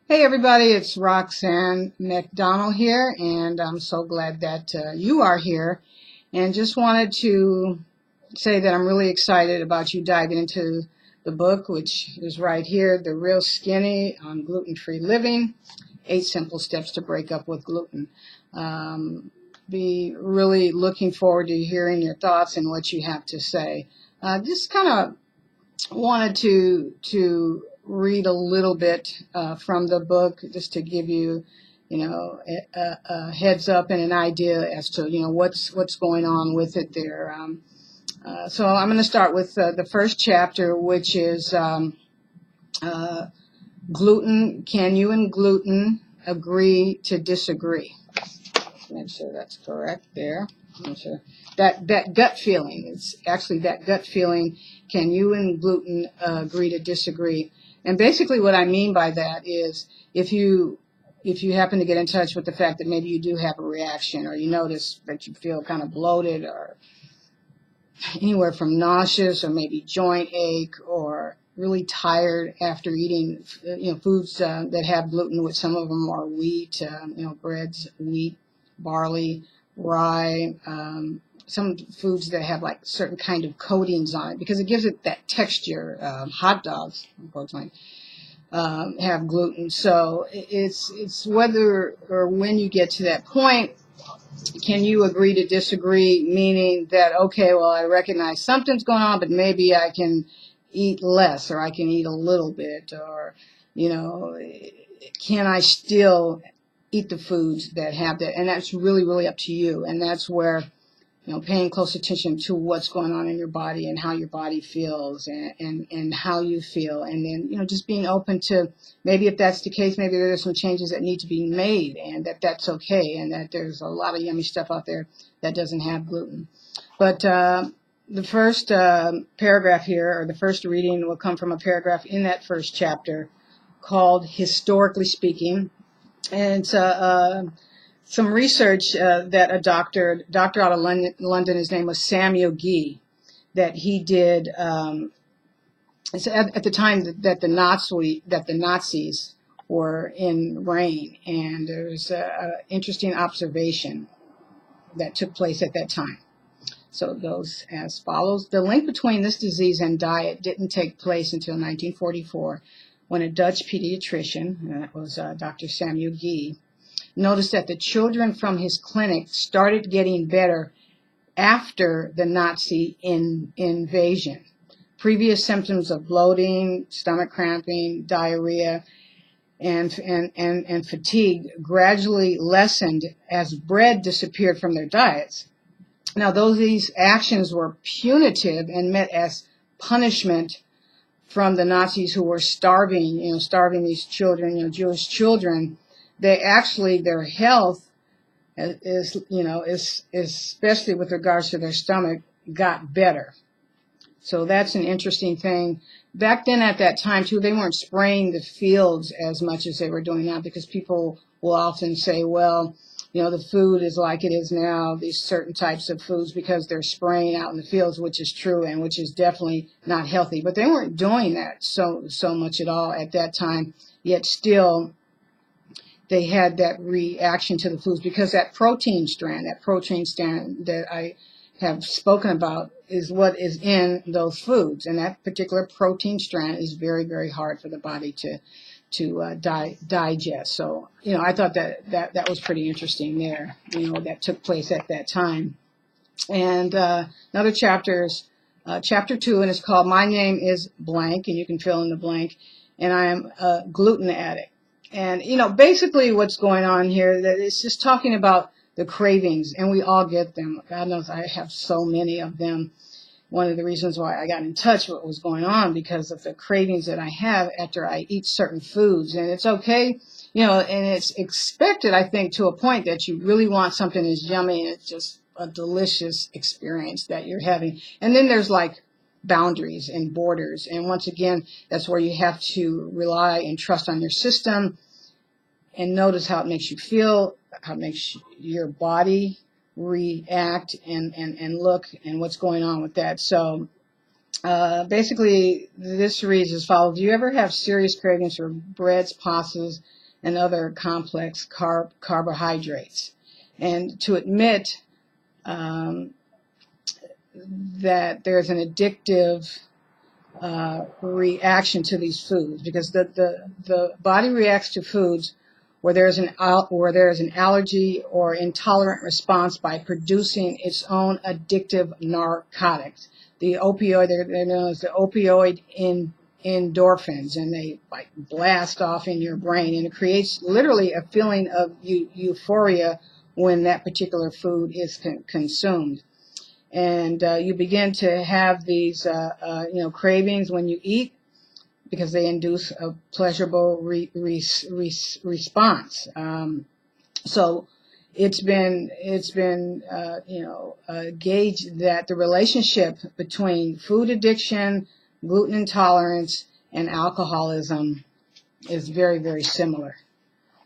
Hey everybody, it's Roxanne McDonald here, and I'm so glad that you are here. And just wanted to say that I'm really excited about you diving into the book, which is right here, The Real Skinny on Gluten-Free Living, 8 Simple Steps to Break Up with Gluten. Um, be really looking forward to hearing your thoughts and what you have to say. Just kind of wanted to read a little bit from the book just to give you, a heads up and an idea as to what's going on with it there. So I'm going to start with the first chapter, which is uh, gluten. Can you and gluten agree to disagree? Make sure that's correct there. Make sure that gut feeling. It's actually that gut feeling. Can you and gluten agree to disagree? And basically, what I mean by that is if you happen to get in touch with the fact that maybe you do have a reaction, or you notice that you feel kind of bloated, or anywhere from nauseous, or maybe joint ache, or really tired after eating, foods that have gluten. With some of them are wheat, breads, wheat, barley, rye, some foods that have like certain kind of coatings on it because it gives it that texture. Hot dogs, unfortunately, have gluten. So it's whether or when you get to that point, can you agree to disagree? Meaning that, okay, well, I recognize something's going on, but maybe I can eat less, or I can eat a little bit, or, can I still eat the foods that have that? And that's really, really up to you. And that's where, paying close attention to what's going on in your body and how your body feels, and how you feel. And then, just being open to maybe, if that's the case, maybe there's some changes that need to be made, and that's okay. And that there's a lot of yummy stuff out there that doesn't have gluten. But the first paragraph here, or the first reading, will come from a paragraph in that first chapter called Historically Speaking. And it's some research that a doctor out of London, his name was Samuel Gee, that he did at the time that the Nazis were in reign, and there's an interesting observation that took place at that time. So it goes as follows. The link between this disease and diet didn't take place until 1944, when a Dutch pediatrician, and that was Dr. Samuel Gee, noticed that the children from his clinic started getting better after the Nazi invasion. Previous symptoms of bloating, stomach cramping, diarrhea, and fatigue gradually lessened as bread disappeared from their diets. Now, though these actions were punitive and meant as punishment from the Nazis, who were starving these children, Jewish children, they actually, their health is especially with regards to their stomach, got better. So that's an interesting thing. Back then, at that time too, they weren't spraying the fields as much as they were doing now, because people will often say, well, the food is like it is now, these certain types of foods, because they're spraying out in the fields, which is true, and which is definitely not healthy. But they weren't doing that so much at all at that time, yet still they had that reaction to the foods, because that protein strand that I have spoken about is what is in those foods. And that particular protein strand is very, very hard for the body to digest. So, I thought that was pretty interesting there, that took place at that time. And another chapter is chapter 2, and it's called My Name is Blank, and you can fill in the blank, and I am a gluten addict. And, basically what's going on here, that it's just talking about the cravings, and we all get them. God knows I have so many of them. One of the reasons why I got in touch with what was going on, because of the cravings that I have after I eat certain foods. And it's okay, and it's expected, I think, to a point that you really want something that's yummy, and it's just a delicious experience that you're having. And then there's like boundaries and borders. And once again, that's where you have to rely and trust on your system and notice how it makes you feel, how it makes your body react and look, and what's going on with that. So basically, this reads as follows. Do you ever have serious cravings for breads, pastas, and other complex carbohydrates. And to admit that there's an addictive reaction to these foods, because the body reacts to foods where there is an allergy or intolerant response by producing its own addictive narcotics. The opioid, they're known as the opioid endorphins, and they like blast off in your brain, and it creates literally a feeling of euphoria when that particular food is consumed. And you begin to have these cravings when you eat, because they induce a pleasurable response. So it's been gauged that the relationship between food addiction, gluten intolerance, and alcoholism is very, very similar.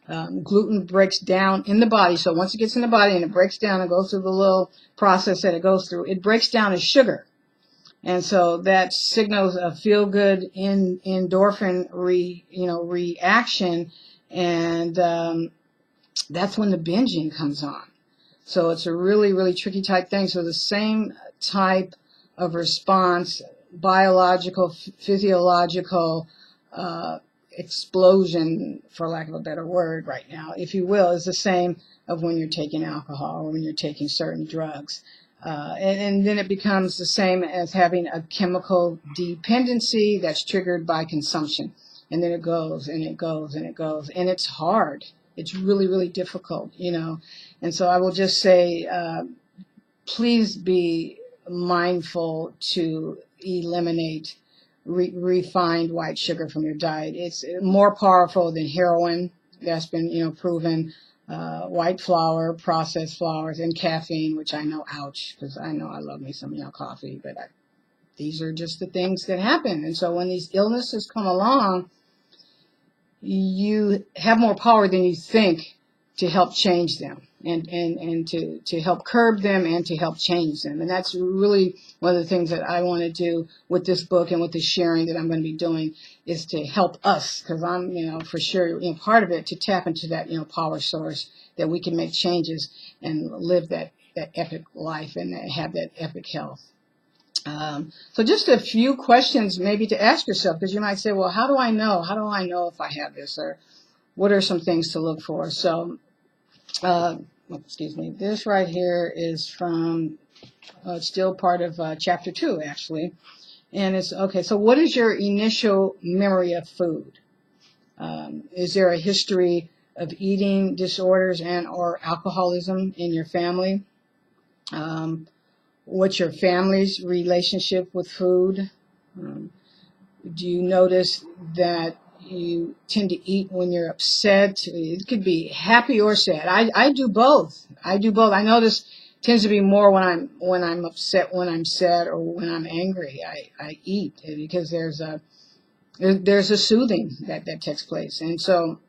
Gluten breaks down in the body, so once it gets in the body and it breaks down and goes through the little process that it goes through, it breaks down as sugar. And so that signals a feel-good endorphin reaction, and that's when the binging comes on. So it's a really, really tricky type thing. So the same type of response, biological, physiological explosion, for lack of a better word right now, if you will, is the same of when you're taking alcohol or when you're taking certain drugs. And then it becomes the same as having a chemical dependency that's triggered by consumption. And then it goes and it goes and it goes. And it's hard. It's really, really difficult, And so I will just say, please be mindful to eliminate refined white sugar from your diet. It's more powerful than heroin. That's been, proven. White flour, processed flours, and caffeine, which I know, ouch, because I know I love me some coffee, but these are just the things that happen. And so when these illnesses come along, you have more power than you think to help change them and to help curb them and to help change them. And that's really one of the things that I want to do with this book and with the sharing that I'm going to be doing, is to help us, because I'm, for sure, part of it, to tap into that, power source, that we can make changes and live that epic life and have that epic health. So just a few questions maybe to ask yourself, because you might say, well, how do I know? How do I know if I have this? Or what are some things to look for? So, excuse me, this right here is from, it's still part of chapter 2, actually. And it's, okay, so what is your initial memory of food? Is there a history of eating disorders and or alcoholism in your family? What's your family's relationship with food? Do you notice that you tend to eat when you're upset? It could be happy or sad. I do both. I notice tends to be more when I'm upset, when I'm sad, or when I'm angry. I eat because there's a soothing that takes place. And so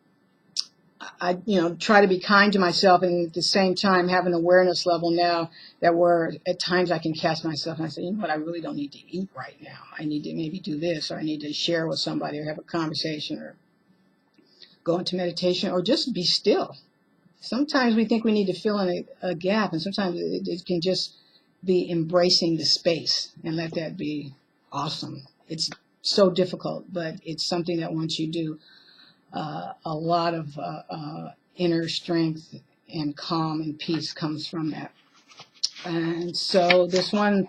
I try to be kind to myself, and at the same time have an awareness level now that where at times I can catch myself and I say, I really don't need to eat right now. I need to maybe do this, or I need to share with somebody, or have a conversation, or go into meditation, or just be still. Sometimes we think we need to fill in a gap, and sometimes it can just be embracing the space and let that be awesome. It's so difficult, but it's something that once you do, a lot of inner strength and calm and peace comes from that. And so this one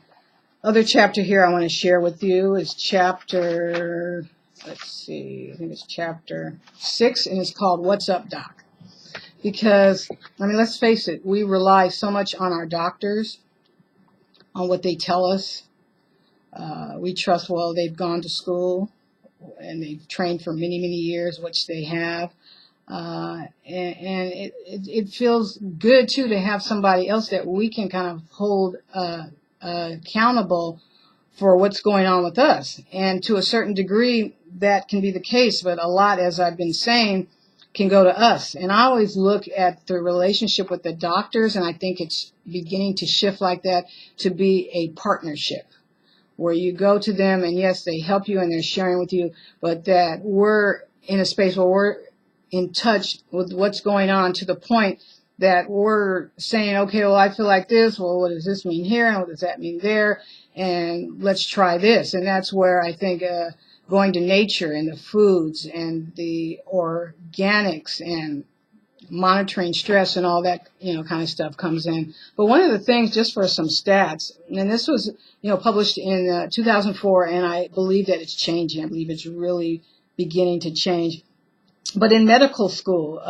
other chapter here I want to share with you is chapter, I think it's chapter 6, and it's called What's Up, Doc? Because, let's face it, we rely so much on our doctors, on what they tell us. We trust, well, they've gone to school and they've trained for many, many years, which they have. And it feels good, too, to have somebody else that we can kind of hold accountable for what's going on with us. And to a certain degree, that can be the case, but a lot, as I've been saying, can go to us. And I always look at the relationship with the doctors, and I think it's beginning to shift like that, to be a partnership, where you go to them and yes, they help you and they're sharing with you, but that we're in a space where we're in touch with what's going on, to the point that we're saying, okay, well, I feel like this. Well, what does this mean here? And what does that mean there? And let's try this. And that's where I think going to nature and the foods and the organics and monitoring stress and all that, kind of stuff comes in. But one of the things, just for some stats, and this was, published in 2004, and I believe that it's changing. I believe it's really beginning to change. But in medical school,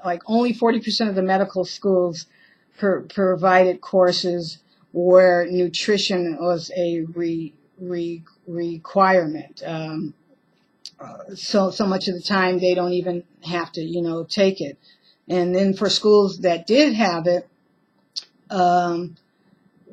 like only 40% of the medical schools provided courses where nutrition was a requirement. So much of the time they don't even have to, take it. And then for schools that did have it,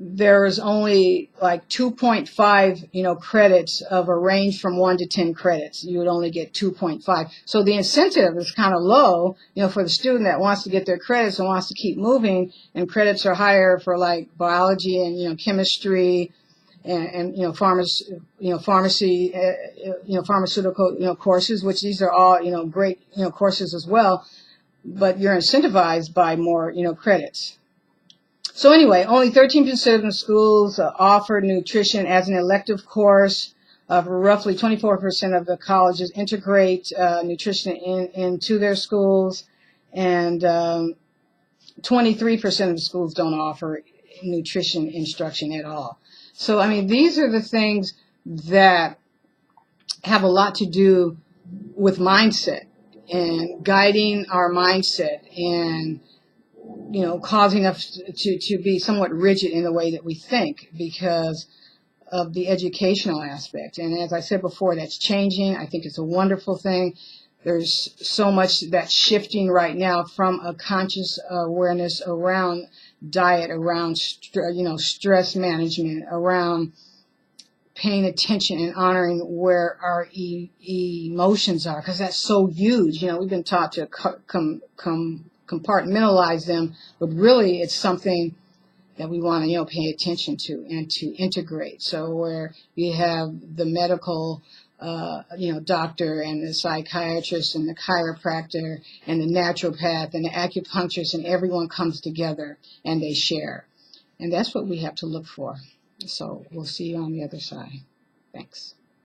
there was only like 2.5, credits of a range from 1 to 10 credits. You would only get 2.5. So the incentive is kind of low, for the student that wants to get their credits and wants to keep moving. And credits are higher for like biology and, chemistry and pharmacy, pharmaceutical, courses, which these are all, great, courses as well. But you're incentivized by more, credits. So anyway, only 13% of the schools offer nutrition as an elective course. Roughly 24% of the colleges integrate nutrition into their schools, and 23% of the schools don't offer nutrition instruction at all. So, I mean, these are the things that have a lot to do with mindset and guiding our mindset and, causing us to be somewhat rigid in the way that we think because of the educational aspect. And as I said before, that's changing. I think it's a wonderful thing. There's so much that's shifting right now from a conscious awareness around diet, around, stress management, around paying attention and honoring where our emotions are, because that's so huge. We've been taught to compartmentalize them, but really it's something that we want to, pay attention to and to integrate. So where you have the medical, doctor and the psychiatrist and the chiropractor and the naturopath and the acupuncturist, and everyone comes together and they share. And that's what we have to look for. So we'll see you on the other side. Thanks.